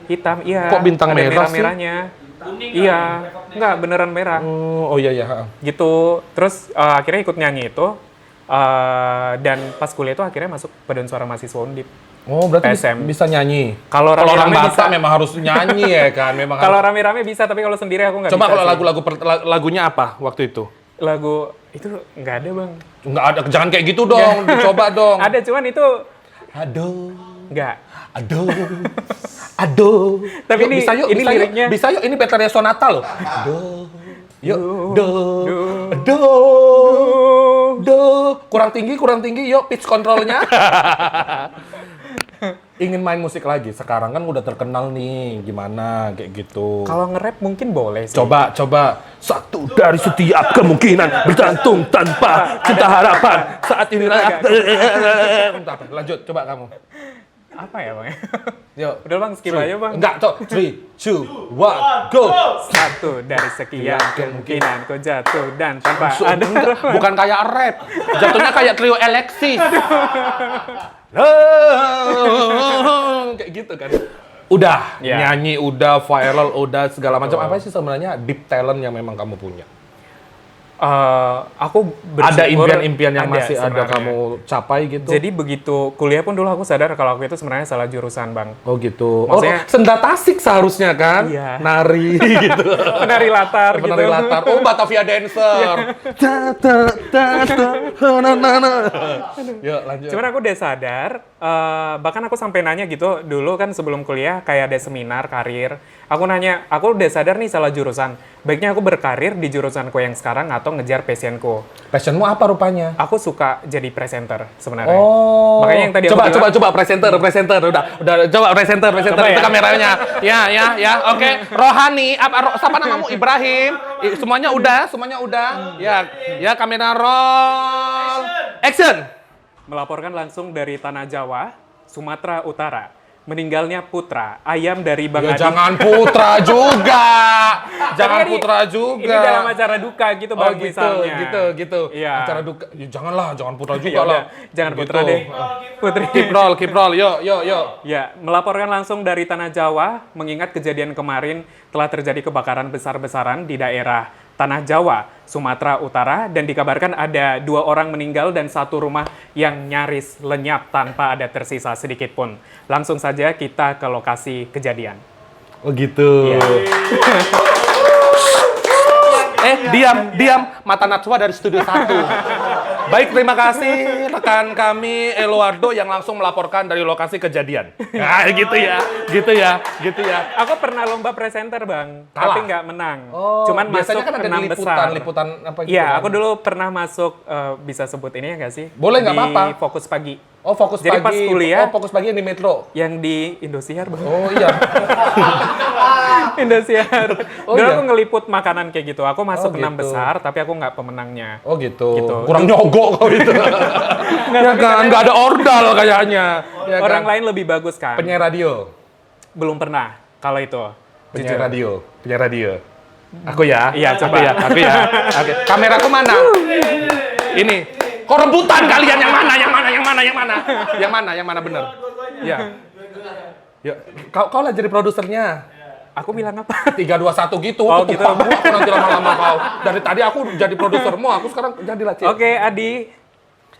Hitam, iya. Kok bintang ada merah sih? merah-merahnya. Kuning Iya, enggak beneran merah. Oh iya iya. heeh. Gitu. Terus akhirnya ikut nyanyi itu. Dan pas kuliah itu akhirnya masuk Badan Suara Mahasiswa Undip. Oh berarti PSM. bisa nyanyi. Kalau Kalau orang rame-rame Batak bisa. memang harus nyanyi ya kan, memang Kalau harus. rame-rame bisa, tapi kalau sendiri aku nggak bisa. Coba kalau sih. lagunya apa waktu itu? Lagu itu nggak ada bang. Nggak ada, jangan kayak gitu dong, dicoba dong. Ada cuman itu Aduh, nggak. aduh, aduh. Tapi Yuk, ini- bisa yuk, ini bisa liriknya. Yuk, bisa yuk, ini Betania Sonata loh. Aduh, yuk, do, do, do. Kurang tinggi, yuk pitch controlnya. Ingin main musik lagi, sekarang kan udah terkenal nih, gimana kayak gitu. Kalau nge-rap mungkin boleh sih. Coba. Satu dari setiap kemungkinan bergantung tanpa cinta harapan. Saat ini Lanjut, coba kamu. Apa ya bang? Yuk. Udah bang, skip aja bang. Enggak, Cok. 3, 2, 1, go. Satu dari sekian kemungkinan kau jatuh dan tanpa ada Enggak, bukan kayak rap. Jatuhnya kayak trio Alexis. Kayak gitu kan. Udah, Ya. nyanyi udah, viral udah, segala macam. Apa sih sebenarnya deep talent yang memang kamu punya? Aku Ada bersyukur impian-impian yang masih ada sebenarnya. kamu capai gitu? Jadi begitu kuliah pun dulu aku sadar kalau aku itu sebenarnya salah jurusan bang. Oh gitu. Maksudnya- Senda Tasik seharusnya kan? Iya. Nari gitu. Penari latar gitu. Penari latar. Oh, Batavia Dancer. Ta, ta, ta, ta, na, na, na. Yuk, lanjut. Cuman aku udah sadar, bahkan aku sampai nanya gitu dulu kan sebelum kuliah kayak ada seminar karir. Aku nanya, aku udah sadar nih salah jurusan. Baiknya aku berkarir di jurusanku yang sekarang atau ngejar passionku. Passionmu apa rupanya? Aku suka jadi presenter sebenarnya. Oh. Makanya yang tadi aku bilang- coba presenter. Udah coba presenter Coba itu ya. kameranya. Ya. Oke. Rohani, siapa namamu? Ibrahim. Semuanya udah. Ya kamera roll. Action. Melaporkan langsung dari Tanah Jawa, Sumatera Utara. Meninggalnya putra, ayam dari Bang Ya Adi. jangan putra juga. Jangan Tapi putra juga. Ini dalam acara duka gitu Oh bang gitu, misalnya. gitu. Iya. Acara duka. Ya, jangan putra Ya juga udah, lah. jangan Gitu. putra deh. Putri. Keep roll. Yo. Ya, melaporkan langsung dari Tanah Jawa, mengingat kejadian kemarin telah terjadi kebakaran besar-besaran di daerah Tanah Jawa, Sumatera Utara, dan dikabarkan ada 2 orang meninggal dan 1 rumah yang nyaris lenyap tanpa ada tersisa sedikit pun. Langsung saja kita ke lokasi kejadian. Oh gitu. Iya. Diam. Mata Najwa dari Studio 1. Baik, terima kasih rekan kami Eluardo yang langsung melaporkan dari lokasi kejadian. Nah, gitu ya. Aku pernah lomba presenter, Bang, Kalah? tapi nggak menang. Oh, Cuman biasanya masuk kan ada 6 di besar. liputan apa gitu. Iya, kan? aku dulu pernah masuk, bisa sebut ini ya nggak sih? Boleh, nggak Di apa-apa. Fokus Pagi. Oh, fokus Jadi pas pagi. kuliah- Oh, fokus pagi yang di Metro. Yang di Indosiar, Bang. Oh iya. Indosiar. Oh, Dulu iya? aku ngeliput makanan kayak gitu. Aku masuk Oh, 6 gitu. besar, tapi aku nggak pemenangnya. Oh gitu. Gitu. Kurang nyogok kau itu. Ya kan, nggak ada ordal kayaknya. Ya Orang kan? lain lebih bagus kan? Penyiar radio. Belum pernah kalau itu. Penyiar Jujur. radio. Aku ya. Iya, coba. Aku ya. Oke. Kameraku mana? Ini. Kok rebutan kalian yang mana? Yang mana bener? Iya. Ya, kau lah jadi produsernya. Aku bilang apa? 3 2 1 gitu. Oh, Aku gitu. tumpah aku nanti lama-lama kau. Dari tadi aku jadi produsermu, aku sekarang jadilah Cik. Oke, Adi.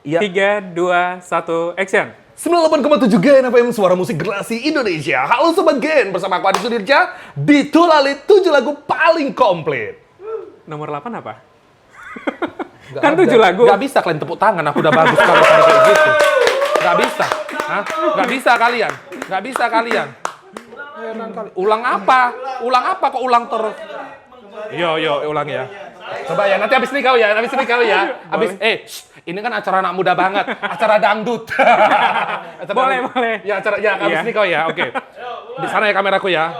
Iya. 3, 2, 1, action. 98,7 Gen FM Suara Musik Generasi Indonesia. Halo Sobat Gen, bersama aku Adi Sudirja di Tulalit 7 lagu paling komplit. Nomor 8 apa? Nggak Kan ada. 7 lagu. Nggak bisa kalian tepuk tangan, aku udah bagus kalau kayak gitu. Nggak bisa. Hah? Nggak bisa kalian. Heran kali. Ulang apa kok ulang terus? Yo, ulang ya. Coba ya, nanti habis ini kau ya. Ini kan acara anak muda banget, acara dangdut. Boleh. Ya, habis Iya. ini kau ya, oke. Di sana ya kameraku ya.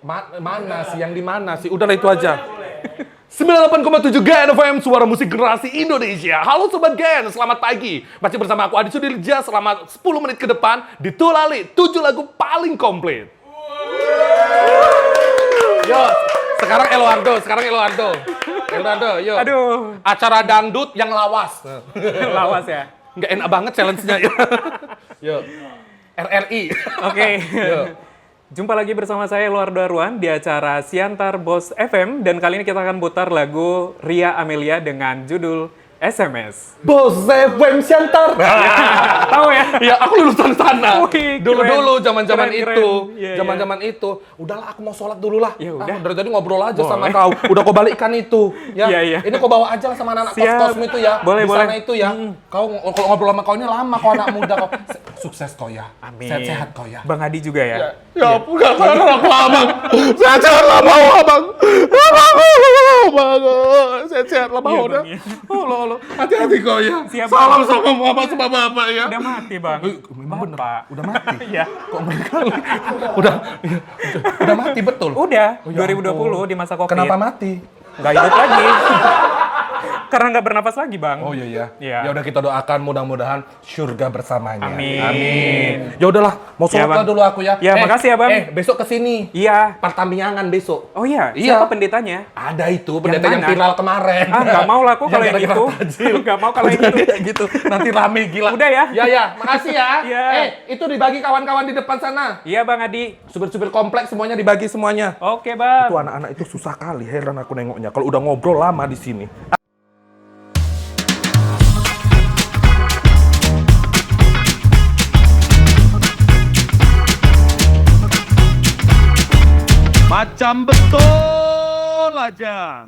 Mana sih, yang di mana sih? Udahlah itu aja. 98,7 Gen FM Suara Musik Generasi Indonesia. Halo Sobat Gen, selamat pagi. Masih bersama aku Adi Sudirja selama 10 menit ke depan di Tulalit 7 lagu paling komplit. Yo, sekarang Eluardo, yo. Aduh, Acara dangdut yang lawas. lawas ya. Nggak enak banget challenge-nya ya. Yo. RRI. Oke. Yo. Jumpa lagi bersama saya Eluardo Arwan di acara Siantar Bos FM dan kali ini kita akan putar lagu Ria Amelia dengan judul SMS. Bos FM Siantar. Tahu ya? Ya, aku lulusan sana. Wih, Dulu keren. zaman-zaman Keren. itu. Iya, Zaman-zaman itu. Udahlah, aku mau sholat dulu lah. Ya udah. Dari tadi ngobrol aja sama Boleh. kau. Udah kau balikkan itu. Ya. Iya. Ini kau bawa aja lah sama anak-anak Siap. kos-kosmu itu ya. Boleh, Di boleh. sana itu ya. Kau kalau ngobrol sama kau ini lama, kau anak muda kau. Sukses kau ya. Amin. Sehat-sehat kau ya. Bang Adi juga ya? Ya ampun, gak sadar aku abang. Sehat-sehat lah mau abang. Sehat-sehat lah mau Iya, dah. Bang, iya. Allah. Hati-hati kau ya. Siap, Salam sama bapak sama bapak ya. Udah mati, Bang. Memang bener, Bapak. udah mati. Iya. Kok ngeri kali. Udah mati betul. Udah, Oh, ya 2020 di masa Covid. Kenapa mati? Nggak hidup lagi. karena nggak bernafas lagi, Bang. Oh iya. Iya. Ya udah kita doakan mudah-mudahan surga bersamanya. Amin. Ya udahlah, mau Ya, sholat Bang. dulu aku ya. Ya, makasih ya, Bang. Besok kesini. Iya. Pertandingan besok. Oh iya, Iya. siapa pendetanya? Ada itu pendeta yang mana? viral kemarin. Ah, nggak mau lah aku kalau yang gara-gara itu. tajil. Nggak mau kalau yang itu. Kayak gitu. Nanti rame gila. Udah ya? Ya, makasih ya. Iya. Itu dibagi kawan-kawan di depan sana. Iya, Bang Adi. Supir-supir kompleks semuanya dibagi semuanya. Oke, Bang. Itu anak-anak itu susah kali, heran aku nengoknya. Kalau udah ngobrol lama di sini. Macam betul aja.